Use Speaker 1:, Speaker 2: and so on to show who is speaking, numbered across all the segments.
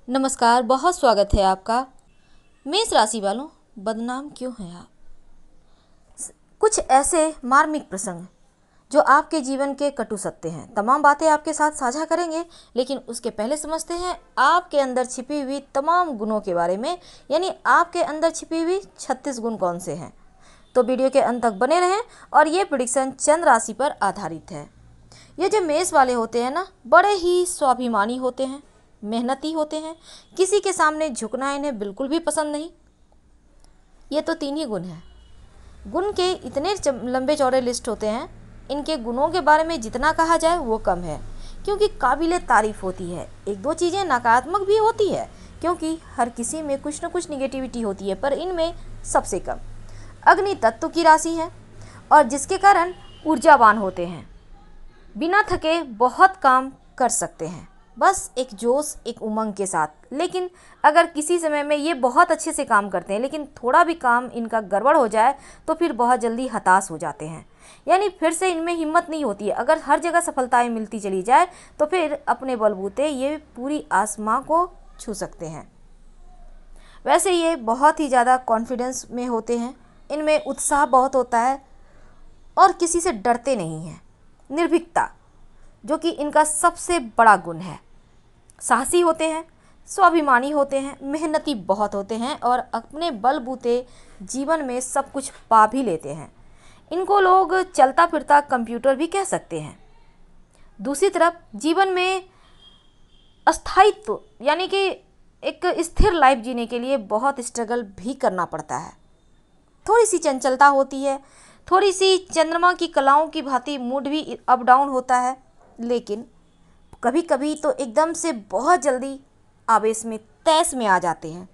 Speaker 1: नमस्कार, बहुत स्वागत है आपका। मेष राशि वालों, बदनाम क्यों हैं आप? कुछ ऐसे मार्मिक प्रसंग जो आपके जीवन के कटु सत्य हैं, तमाम बातें आपके साथ साझा करेंगे। लेकिन उसके पहले समझते हैं आपके अंदर छिपी हुई तमाम गुणों के बारे में, यानी आपके अंदर छिपी हुई 36 गुण कौन से हैं। तो वीडियो के अंत तक बने रहें। और ये प्रेडिक्शन चंद्र राशि पर आधारित है। ये जो मेष वाले होते हैं ना, बड़े ही स्वाभिमानी होते हैं, मेहनती होते हैं, किसी के सामने झुकना इन्हें बिल्कुल भी पसंद नहीं। ये तो 3 ही गुण हैं। गुण के इतने लंबे चौड़े लिस्ट होते हैं, इनके गुणों के बारे में जितना कहा जाए वो कम है, क्योंकि काबिले तारीफ होती है। एक दो चीज़ें नकारात्मक भी होती है, क्योंकि हर किसी में कुछ न कुछ निगेटिविटी होती है, पर इनमें सबसे कम। अग्नि तत्व की राशि है और जिसके कारण ऊर्जावान होते हैं, बिना थके बहुत काम कर सकते हैं, बस एक जोश एक उमंग के साथ। लेकिन अगर किसी समय में ये बहुत अच्छे से काम करते हैं, लेकिन थोड़ा भी काम इनका गड़बड़ हो जाए तो फिर बहुत जल्दी हताश हो जाते हैं, यानी फिर से इनमें हिम्मत नहीं होती है। अगर हर जगह सफलताएं मिलती चली जाए तो फिर अपने बलबूते ये पूरी आसमां को छू सकते हैं। वैसे ये बहुत ही ज़्यादा कॉन्फिडेंस में होते हैं, इनमें उत्साह बहुत होता है और किसी से डरते नहीं हैं। निर्भीकता जो कि इनका सबसे बड़ा गुण है। साहसी होते हैं, स्वाभिमानी होते हैं, मेहनती बहुत होते हैं और अपने बलबूते जीवन में सब कुछ पा भी लेते हैं। इनको लोग चलता फिरता कंप्यूटर भी कह सकते हैं। दूसरी तरफ जीवन में अस्थायित्व यानी कि एक स्थिर लाइफ जीने के लिए बहुत स्ट्रगल भी करना पड़ता है। थोड़ी सी चंचलता होती है, थोड़ी सी चंद्रमा की कलाओं की भांति मूड भी अप डाउन होता है। लेकिन कभी कभी तो एकदम से बहुत जल्दी आवेश में तैश में आ जाते हैं।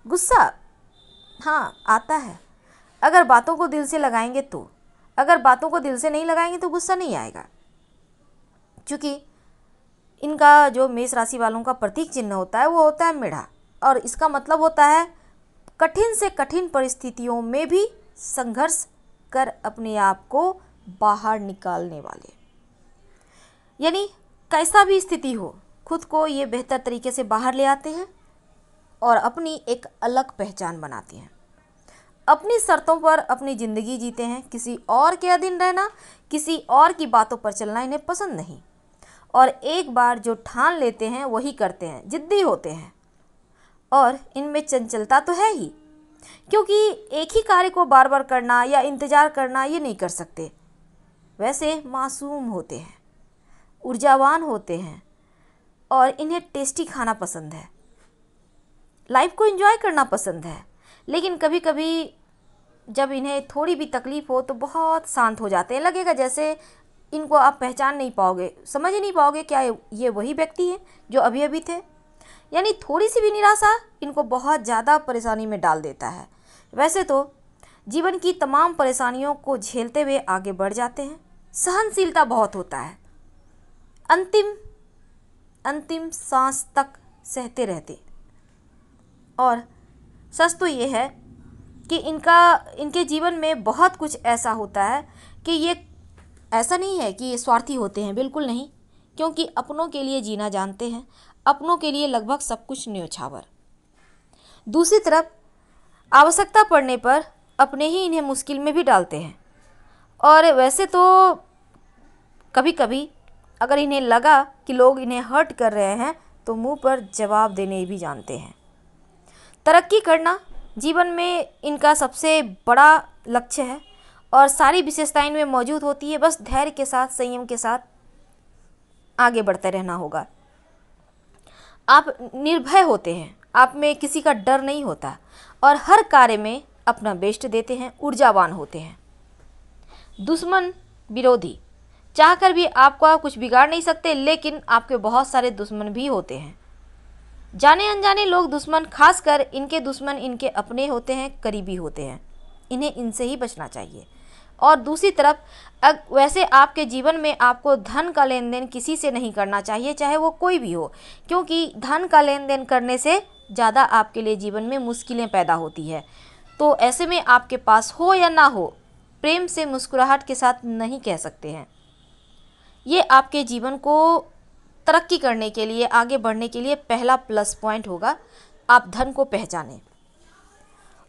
Speaker 1: गुस्सा हाँ आता है, अगर बातों को दिल से लगाएंगे तो। अगर बातों को दिल से नहीं लगाएंगे तो गुस्सा नहीं आएगा। क्योंकि इनका जो मेष राशि वालों का प्रतीक चिन्ह होता है वो होता है मेढ़ा, और इसका मतलब होता है कठिन से कठिन परिस्थितियों में भी संघर्ष कर अपने आप को बाहर निकालने वाले। यानी कैसा भी स्थिति हो, खुद को ये बेहतर तरीके से बाहर ले आते हैं और अपनी एक अलग पहचान बनाते हैं। अपनी शर्तों पर अपनी ज़िंदगी जीते हैं। किसी और के अधीन रहना, किसी और की बातों पर चलना इन्हें पसंद नहीं। और एक बार जो ठान लेते हैं वही करते हैं, जिद्दी होते हैं। और इनमें चंचलता तो है ही, क्योंकि एक ही कार्य को बार बार करना या इंतज़ार करना ये नहीं कर सकते। वैसे मासूम होते हैं, ऊर्जावान होते हैं और इन्हें टेस्टी खाना पसंद है, लाइफ को एंजॉय करना पसंद है। लेकिन कभी कभी जब इन्हें थोड़ी भी तकलीफ़ हो तो बहुत शांत हो जाते हैं। लगेगा जैसे इनको आप पहचान नहीं पाओगे, समझ ही नहीं पाओगे क्या ये वही व्यक्ति है जो अभी अभी थे। यानी थोड़ी सी भी निराशा इनको बहुत ज़्यादा परेशानी में डाल देता है। वैसे तो जीवन की तमाम परेशानियों को झेलते हुए आगे बढ़ जाते हैं। सहनशीलता बहुत होता है, अंतिम सांस तक सहते रहते। और सच तो ये है कि इनके जीवन में बहुत कुछ ऐसा होता है कि ये ऐसा नहीं है कि ये स्वार्थी होते हैं, बिल्कुल नहीं, क्योंकि अपनों के लिए जीना जानते हैं, अपनों के लिए लगभग सब कुछ न्योछावर। दूसरी तरफ आवश्यकता पड़ने पर अपने ही इन्हें मुश्किल में भी डालते हैं। और वैसे तो कभी कभी अगर इन्हें लगा कि लोग इन्हें हर्ट कर रहे हैं तो मुंह पर जवाब देने भी जानते हैं। तरक्की करना जीवन में इनका सबसे बड़ा लक्ष्य है और सारी विशेषताएं इनमें मौजूद होती है। बस धैर्य के साथ, संयम के साथ आगे बढ़ते रहना होगा। आप निर्भय होते हैं, आप में किसी का डर नहीं होता और हर कार्य में अपना बेस्ट देते हैं, ऊर्जावान होते हैं। दुश्मन विरोधी चाहकर भी आपका कुछ बिगाड़ नहीं सकते, लेकिन आपके बहुत सारे दुश्मन भी होते हैं। जाने अनजाने लोग दुश्मन, खासकर इनके दुश्मन इनके अपने होते हैं, करीबी होते हैं। इन्हें इनसे ही बचना चाहिए। और दूसरी तरफ वैसे आपके जीवन में आपको धन का लेन देन किसी से नहीं करना चाहिए, चाहे वो कोई भी हो, क्योंकि धन का लेन देन करने से ज़्यादा आपके लिए जीवन में मुश्किलें पैदा होती है। तो ऐसे में आपके पास हो या ना हो, प्रेम से मुस्कुराहट के साथ नहीं कह सकते हैं। ये आपके जीवन को तरक्की करने के लिए, आगे बढ़ने के लिए पहला प्लस पॉइंट होगा, आप धन को पहचानें।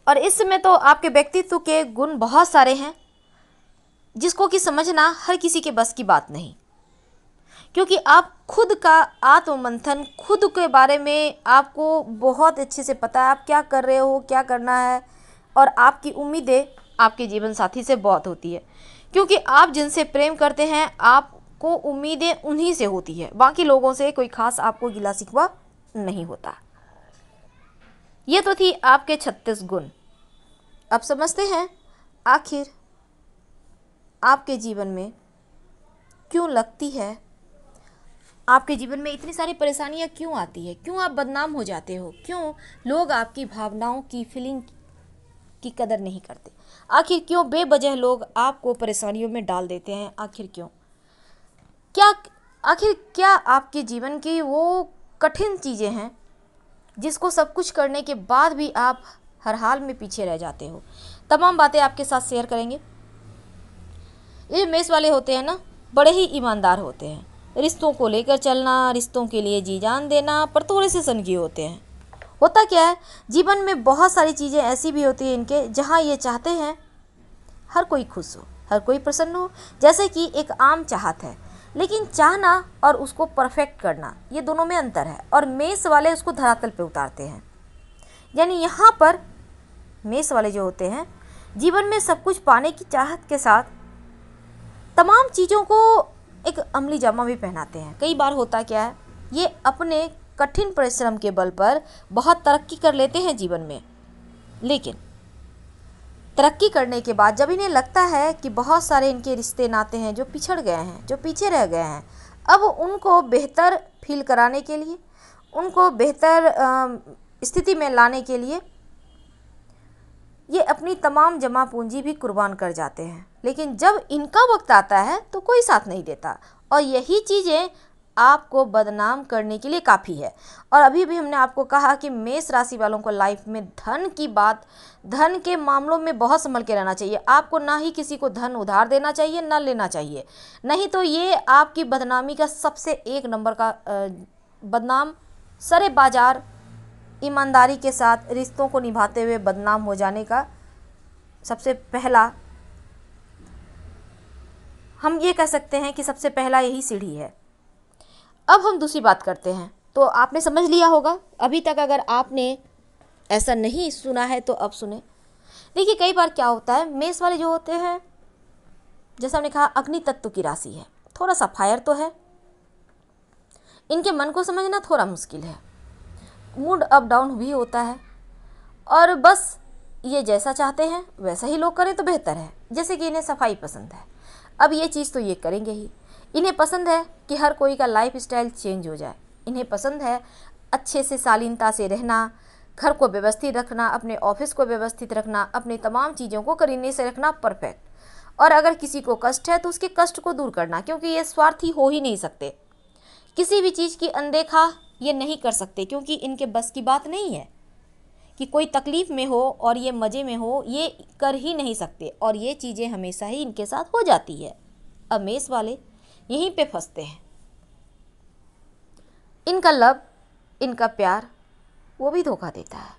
Speaker 1: और इस समय तो आपके व्यक्तित्व के गुण बहुत सारे हैं जिसको कि समझना हर किसी के बस की बात नहीं, क्योंकि आप खुद का आत्ममंथन, खुद के बारे में आपको बहुत अच्छे से पता है, आप क्या कर रहे हो, क्या करना है। और आपकी उम्मीदें आपके जीवन साथी से बहुत होती है, क्योंकि आप जिनसे प्रेम करते हैं आपको उम्मीदें उन्हीं से होती है, बाकी लोगों से कोई खास आपको गिला शिकवा नहीं होता। ये तो थी आपके 36 गुण। अब समझते हैं आखिर आपके जीवन में क्यों लगती है, आपके जीवन में इतनी सारी परेशानियां क्यों आती है, क्यों आप बदनाम हो जाते हो, क्यों लोग आपकी भावनाओं की, फीलिंग की कदर नहीं करते, आखिर क्यों बेवजह लोग आपको परेशानियों में डाल देते हैं, आखिर क्यों, क्या आपके जीवन की वो कठिन चीज़ें हैं जिसको सब कुछ करने के बाद भी आप हर हाल में पीछे रह जाते हो। तमाम बातें आपके साथ शेयर करेंगे। ये मेष वाले होते हैं ना, बड़े ही ईमानदार होते हैं, रिश्तों को लेकर चलना, रिश्तों के लिए जी जान देना, पर थोड़े से सनकी होते हैं। होता क्या है, जीवन में बहुत सारी चीज़ें ऐसी भी होती हैं इनके जहाँ ये चाहते हैं हर कोई खुश हो, हर कोई प्रसन्न हो, जैसे कि एक आम चाहत है, लेकिन चाहना और उसको परफेक्ट करना, ये दोनों में अंतर है। और मेष वाले उसको धरातल पे उतारते हैं। यानी यहाँ पर मेष वाले जो होते हैं, जीवन में सब कुछ पाने की चाहत के साथ तमाम चीज़ों को एक अमली जामा भी पहनाते हैं। कई बार होता क्या है, ये अपने कठिन परिश्रम के बल पर बहुत तरक्की कर लेते हैं जीवन में, लेकिन तरक्की करने के बाद जब इन्हें लगता है कि बहुत सारे इनके रिश्ते नाते हैं जो पिछड़ गए हैं, जो पीछे रह गए हैं, अब उनको बेहतर फील कराने के लिए, उनको बेहतर स्थिति में लाने के लिए ये अपनी तमाम जमा पूंजी भी कुर्बान कर जाते हैं। लेकिन जब इनका वक्त आता है तो कोई साथ नहीं देता, और यही चीज़ें आपको बदनाम करने के लिए काफ़ी है। और अभी भी हमने आपको कहा कि मेष राशि वालों को लाइफ में धन की बात, धन के मामलों में बहुत संभल के रहना चाहिए। आपको ना ही किसी को धन उधार देना चाहिए, ना लेना चाहिए, नहीं तो ये आपकी बदनामी का सबसे एक नंबर का बदनाम, सरे बाजार ईमानदारी के साथ रिश्तों को निभाते हुए बदनाम हो जाने का सबसे पहला, हम ये कह सकते हैं कि सबसे पहला यही सीढ़ी है। अब हम दूसरी बात करते हैं। तो आपने समझ लिया होगा, अभी तक अगर आपने ऐसा नहीं सुना है तो अब सुने। देखिए कई बार क्या होता है, मेष वाले जो होते हैं, जैसा हमने कहा अग्नि तत्व की राशि है, थोड़ा सा फायर तो है, इनके मन को समझना थोड़ा मुश्किल है, मूड अप डाउन भी होता है, और बस ये जैसा चाहते हैं वैसा ही लोग करें तो बेहतर है। जैसे कि इन्हें सफाई पसंद है, अब ये चीज़ तो ये करेंगे ही। इन्हें पसंद है कि हर कोई का लाइफ स्टाइल चेंज हो जाए, इन्हें पसंद है अच्छे से शालीनता से रहना, घर को व्यवस्थित रखना, अपने ऑफिस को व्यवस्थित रखना, अपनी तमाम चीज़ों को करीने से रखना परफेक्ट। और अगर किसी को कष्ट है तो उसके कष्ट को दूर करना, क्योंकि ये स्वार्थी हो ही नहीं सकते, किसी भी चीज़ की अनदेखा ये नहीं कर सकते, क्योंकि इनके बस की बात नहीं है कि कोई तकलीफ़ में हो और ये मज़े में हो, ये कर ही नहीं सकते, और ये चीज़ें हमेशा ही इनके साथ हो जाती है। अब मेष वाले यहीं पे फंसते हैं। इनका लव, इनका प्यार वो भी धोखा देता है।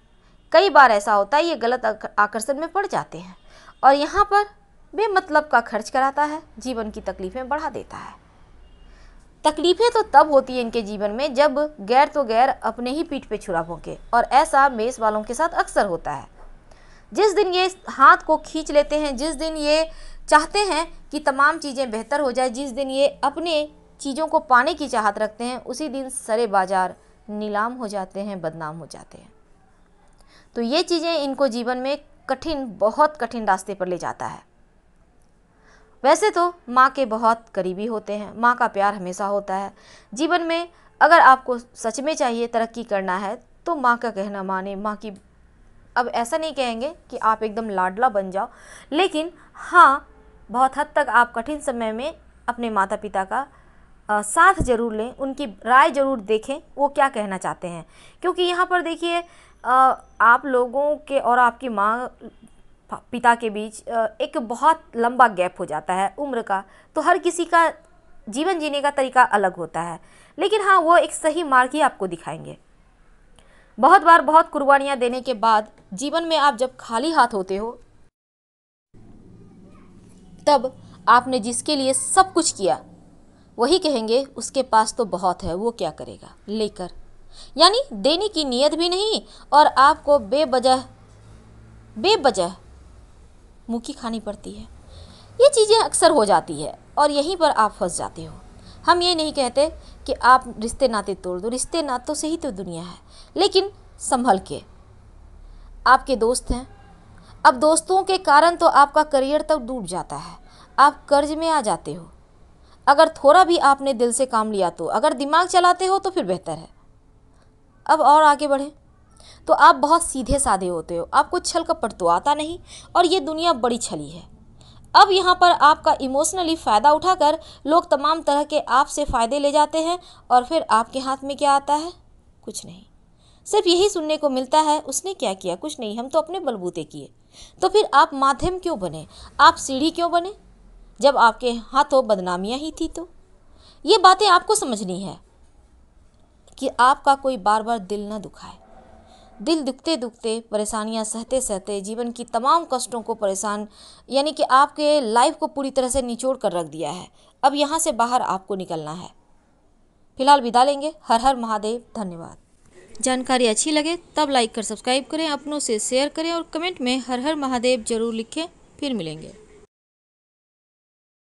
Speaker 1: कई बार ऐसा होता है ये गलत आकर्षण में पड़ जाते हैं, और यहाँ पर बेमतलब का खर्च कराता है, जीवन की तकलीफ़ें बढ़ा देता है। तकलीफ़ें तो तब होती है इनके जीवन में जब गैर तो गैर अपने ही पीठ पे छुरा भोंके, और ऐसा मेष वालों के साथ अक्सर होता है। जिस दिन ये हाथ को खींच लेते हैं, जिस दिन ये चाहते हैं कि तमाम चीज़ें बेहतर हो जाए, जिस दिन ये अपने चीज़ों को पाने की चाहत रखते हैं, उसी दिन सरे बाजार नीलाम हो जाते हैं, बदनाम हो जाते हैं। तो ये चीज़ें इनको जीवन में कठिन, बहुत कठिन रास्ते पर ले जाता है। वैसे तो माँ के बहुत करीबी होते हैं, माँ का प्यार हमेशा होता है जीवन में। अगर आपको सच में चाहिए तरक्की करना है तो माँ का कहना माने, माँ की, अब ऐसा नहीं कहेंगे कि आप एकदम लाडला बन जाओ, लेकिन हाँ बहुत हद तक आप कठिन समय में अपने माता पिता का साथ ज़रूर लें, उनकी राय ज़रूर देखें वो क्या कहना चाहते हैं। क्योंकि यहाँ पर देखिए आप लोगों के और आपकी माँ पिता के बीच एक बहुत लंबा गैप हो जाता है उम्र का, तो हर किसी का जीवन जीने का तरीका अलग होता है। लेकिन हाँ, वो एक सही मार्ग ही आपको दिखाएंगे। बहुत बार बहुत कुर्बानियाँ देने के बाद जीवन में आप जब खाली हाथ होते हो, तब आपने जिसके लिए सब कुछ किया वही कहेंगे उसके पास तो बहुत है, वो क्या करेगा लेकर। यानी देने की नीयत भी नहीं और आपको बेवजह मुँह खानी पड़ती है। ये चीज़ें अक्सर हो जाती है और यहीं पर आप फंस जाते हो। हम ये नहीं कहते कि आप रिश्ते नाते तोड़ दो, रिश्ते नातों से ही तो दुनिया है, लेकिन संभल के। आपके दोस्त हैं, अब दोस्तों के कारण तो आपका करियर तक डूब जाता है, आप कर्ज में आ जाते हो। अगर थोड़ा भी आपने दिल से काम लिया तो, अगर दिमाग चलाते हो तो फिर बेहतर है। अब और आगे बढ़े तो आप बहुत सीधे साधे होते हो, आपको छल कपट तो आता नहीं और ये दुनिया बड़ी छली है। अब यहाँ पर आपका इमोशनली फ़ायदा उठाकर लोग तमाम तरह के आपसे फ़ायदे ले जाते हैं और फिर आपके हाथ में क्या आता है? कुछ नहीं। सिर्फ यही सुनने को मिलता है, उसने क्या किया? कुछ नहीं, हम तो अपने बलबूते किए। तो फिर आप माध्यम क्यों बने? आप सीढ़ी क्यों बने जब आपके हाथों बदनामियाँ ही थी? तो ये बातें आपको समझनी है कि आपका कोई बार बार दिल न दुखाए। दिल दुखते दुखते, परेशानियां सहते सहते, जीवन की तमाम कष्टों को परेशान, यानी कि आपके लाइफ को पूरी तरह से निचोड़ कर रख दिया है। अब यहाँ से बाहर आपको निकलना है। फिलहाल विदा लेंगे। हर हर महादेव। धन्यवाद। जानकारी अच्छी लगे तब लाइक कर सब्सक्राइब करें, अपनों से शेयर करें और कमेंट में हर हर महादेव जरूर लिखें। फिर मिलेंगे।